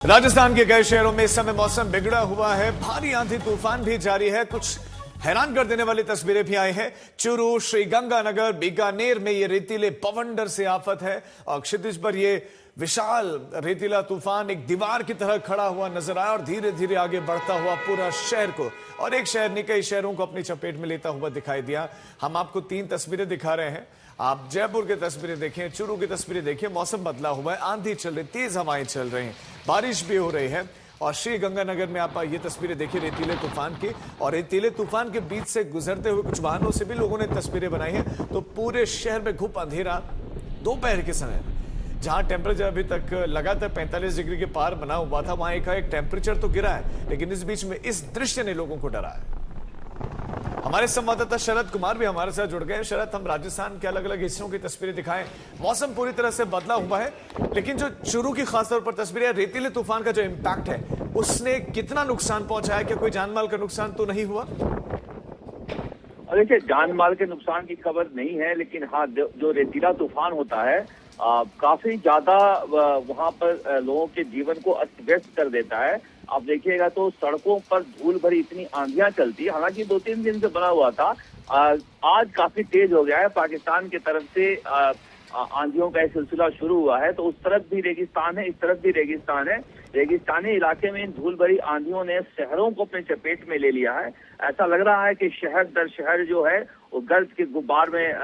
राजस्थान के कई शहरों में इस समय मौसम बिगड़ा हुआ है। भारी आंधी तूफान भी जारी है। कुछ हैरान कर देने वाली तस्वीरें भी आई हैं। चूरू, श्रीगंगानगर, बीकानेर में ये रेतीले बवंडर से आफत है और क्षितिज पर ये विशाल रेतीला तूफान एक दीवार की तरह खड़ा हुआ नजर आया और धीरे धीरे आगे बढ़ता हुआ पूरा शहर को और एक शहर ने कई शहरों को अपनी चपेट में लेता हुआ दिखाई दिया। हम आपको 3 तस्वीरें दिखा रहे हैं। आप जयपुर की तस्वीरें देखें, चूरू की तस्वीरें देखिए। मौसम बदला हुआ है, आंधी चल रही, तेज हवाएं चल रही हैं, बारिश भी हो रही है। और श्रीगंगानगर में आप ये तस्वीरें देखिए रेतीले तूफान की, और रेतीले तूफान के बीच से गुजरते हुए कुछ वाहनों से भी लोगों ने तस्वीरें बनाई हैं। तो पूरे शहर में घुप अंधेरा दोपहर के समय, जहां टेम्परेचर अभी तक लगातार 45 डिग्री के पार बना हुआ था, वहां एक टेम्परेचर तो गिरा है, लेकिन इस बीच में इस दृश्य ने लोगों को डरा है। हमारे संवाददाता शरद कुमार भी हमारे साथ जुड़ गए। शरद, हम राजस्थान के अलग अलग हिस्सों की तस्वीरें दिखाएं। मौसम पूरी तरह से बदला हुआ है, लेकिन जो चूरू की खासतौर पर तस्वीरें है, रेतीले तूफान का जो इम्पैक्ट है उसने कितना नुकसान पहुंचाया? क्या कोई जानमाल का नुकसान तो नहीं हुआ? देखिए, जानमाल के नुकसान की खबर नहीं है, लेकिन हाँ, जो रेतीला तूफान होता है काफी ज्यादा वहां पर लोगों के जीवन को अस्त व्यस्त कर देता है। आप देखिएगा तो सड़कों पर धूल भरी इतनी आंधियां चलती है। हालांकि 2-3 दिन से बना हुआ था, आज काफी तेज हो गया है। पाकिस्तान की तरफ से आंधियों का सिलसिला शुरू हुआ है, तो उस तरफ भी रेगिस्तान है, इस तरफ भी रेगिस्तान है। रेगिस्तानी इलाके में इन धूल भरी आंधियों ने शहरों को अपने चपेट में ले लिया है। ऐसा लग रहा है कि शहर दर शहर जो है वो गर्द के गुब्बार में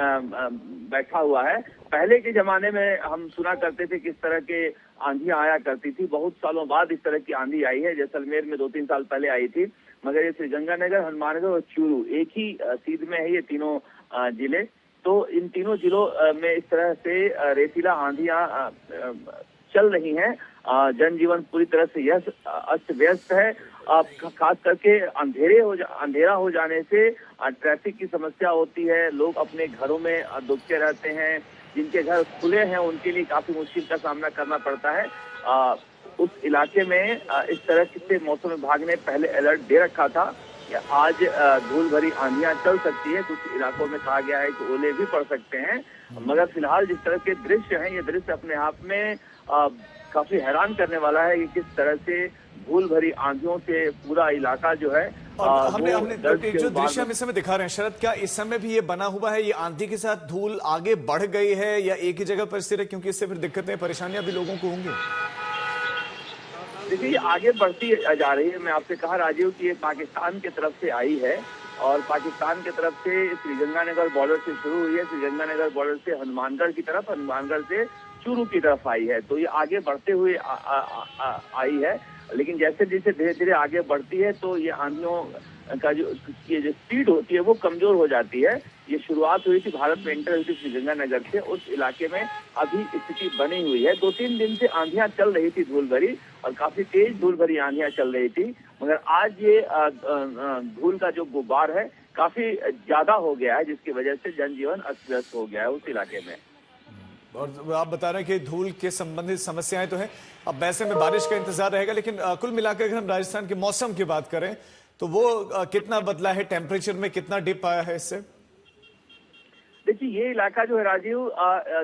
बैठा हुआ है। पहले के जमाने में हम सुना करते थे किस तरह के आंधियां आया करती थी। बहुत सालों बाद इस तरह की आंधी आई है। जैसलमेर में 2-3 साल पहले आई थी, मगर ये श्रीगंगानगर, हनुमानगढ़ और चूरू एक ही सीध में है, ये तीनों जिले। तो इन तीनों जिलों में इस तरह से रेतीला आंधियां चल रही हैं। जनजीवन पूरी तरह से अस्त व्यस्त है। खास करके अंधेरा हो जाने से ट्रैफिक की समस्या होती है। लोग अपने घरों में दुबके रहते हैं। जिनके घर खुले हैं उनके लिए काफी मुश्किल का सामना करना पड़ता है। उस इलाके में इस तरह से मौसम विभाग ने पहले अलर्ट दे रखा था कि आज धूल भरी आंधियां चल सकती है। कुछ इलाकों में कहा गया है कि ओले भी पड़ सकते हैं। मगर फिलहाल जिस तरह के दृश्य हैं, ये दृश्य अपने आप में काफी हैरान करने वाला है कि किस तरह से धूल भरी आंधियों से पूरा इलाका जो है हमने जो दृश्य हम इस समय दिखा रहे हैं शरद, क्या इस समय भी ये बना हुआ है? ये आंधी के साथ धूल आगे बढ़ गई है या एक ही जगह पर स्थिर है? क्योंकि इससे फिर दिक्कतें, परेशानियां भी लोगों को होंगी। देखिए, ये आगे बढ़ती जा रही है। मैं आपसे कहा राजीव कि ये पाकिस्तान की तरफ से आई है और पाकिस्तान की तरफ से श्रीगंगानगर बॉर्डर से शुरू हुई है। श्रीगंगानगर बॉर्डर से हनुमानगढ़ की तरफ, हनुमानगढ़ से चूरू की तरफ आई है। तो ये आगे बढ़ते हुए आई है, लेकिन जैसे जैसे धीरे धीरे आगे बढ़ती है तो ये आंधियों का जो स्पीड होती है वो कमजोर हो जाती है। ये शुरुआत हुई थी, भारत में एंटर हुई थी श्रीगंगानगर से। उस इलाके में अभी स्थिति बनी हुई है। 2-3 दिन से आंधियां चल रही थी धूल भरी, और काफी तेज धूल भरी आंधियां चल रही थी। मगर आज ये धूल का जो गुब्बार है काफी ज्यादा हो गया है, जिसकी वजह से जनजीवन अस्त व्यस्त हो गया है उस इलाके में। और आप बता रहे हैं कि धूल के संबंधित समस्याएं तो हैं। अब वैसे में बारिश का इंतजार रहेगा, लेकिन कुल मिलाकर अगर हम राजस्थान के मौसम की बात करें तो वो कितना बदला है? टेम्परेचर में कितना डिप आया है इससे? देखिए, ये इलाका जो है राजीव,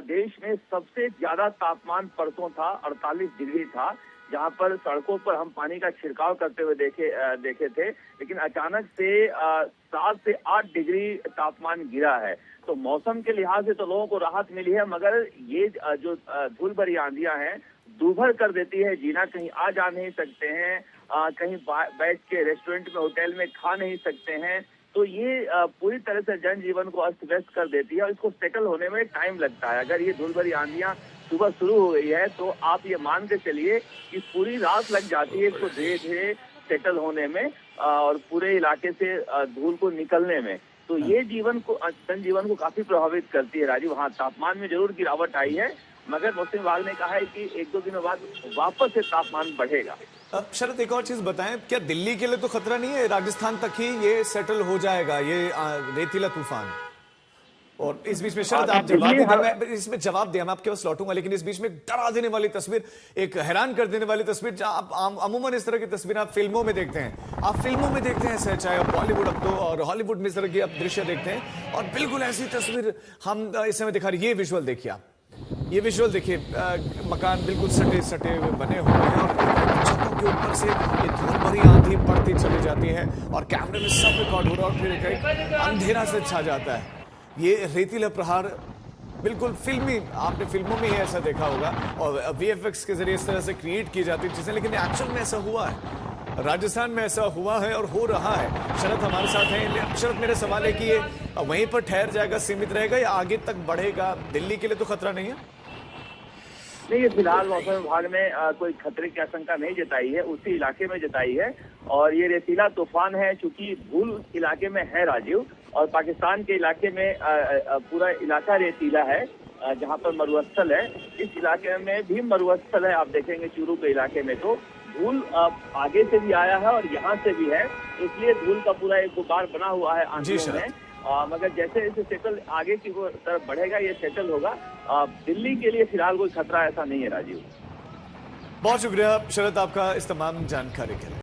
देश में सबसे ज्यादा तापमान परसों था, 48 डिग्री था, जहां पर सड़कों पर हम पानी का छिड़काव करते हुए देखे थे। लेकिन अचानक से 7 से 8 डिग्री तापमान गिरा है। तो मौसम के लिहाज से तो लोगों को राहत मिली है, मगर ये जो धूल भरी आंधियां हैं दूभर कर देती है। जीना कहीं आ जा नहीं सकते हैं, कहीं बैठ के रेस्टोरेंट में, होटल में खा नहीं सकते हैं। तो ये पूरी तरह से जनजीवन को अस्त व्यस्त कर देती है और इसको सेटल होने में टाइम लगता है। अगर ये धूल भरी आंधियां सुबह शुरू हो गई है तो आप ये मान के चलिए कि पूरी रात लग जाती है इसको धीरे धीरे सेटल होने में और पूरे इलाके से धूल को निकलने में। तो ये जनजीवन को काफी प्रभावित करती है राजीव। हाँ, तापमान में जरूर गिरावट आई है, मगर मौसम विभाग ने कहा है कि 1-2 दिनों बाद वापस से तापमान बढ़ेगा। शरद, एक और चीज बताएं, क्या दिल्ली के लिए तो खतरा नहीं है? राजस्थान तक ही ये सेटल हो जाएगा ये रेतीला तूफान? और इस बीच में शरद आप इसमें जवाब दिया, मैं आपके पास लौटूंगा, लेकिन इस बीच में डरा देने वाली तस्वीर, एक हैरान कर देने वाली तस्वीर, जहां आप अमूमन इस तरह की तस्वीर आप फिल्मों में देखते हैं, चाहे बॉलीवुड अब तो और हॉलीवुड में इस तरह की आप दृश्य देखते हैं, और बिल्कुल ऐसी तस्वीर हम इस समय दिखा रहे हैं। ये विजुअल देखिए आप, ये विजुअल देखिए, मकान बिल्कुल सटे सटे बने हुए हैं और अचानक से ये धूल भरी आंधी पड़ती चली जाती है और कैमरे में सब रिकॉर्ड हो रहा है और फिर एक अंधेरा से छा जाता है। ये रेतीला प्रहार बिल्कुल फिल्मी, आपने फिल्मों में ही ऐसा देखा होगा और वीएफएक्स के जरिए इस तरह से क्रिएट की जाती चीजें, लेकिन एक्चुअल में ऐसा हुआ है, राजस्थान में ऐसा हुआ है और हो रहा है। शरद हमारे साथ हैं। शरद, मेरा सवाल है कि ये वहीं पर ठहर जाएगा, सीमित रहेगा या आगे तक बढ़ेगा? दिल्ली के लिए तो खतरा नहीं है? नहीं, फिलहाल मौसम विभाग ने कोई खतरे की आशंका नहीं जताई है, उसी इलाके में जताई है। और ये रेतीला तूफान है, चूंकि धूल उस इलाके में है राजीव, और पाकिस्तान के इलाके में पूरा इलाका रेतीला है जहां पर मरुस्थल है। इस इलाके में भी मरुस्थल है, आप देखेंगे चूरू के इलाके में तो धूल आगे से भी आया है और यहाँ से भी है, इसलिए धूल का पूरा एक गुबार बना हुआ है आंधियों में। मगर जैसे जैसे सेटल आगे की तरफ बढ़ेगा, ये सेटल होगा। दिल्ली के लिए फिलहाल कोई खतरा ऐसा नहीं है राजीव। बहुत शुक्रिया शरद आपका इस तमाम जानकारी के लिए।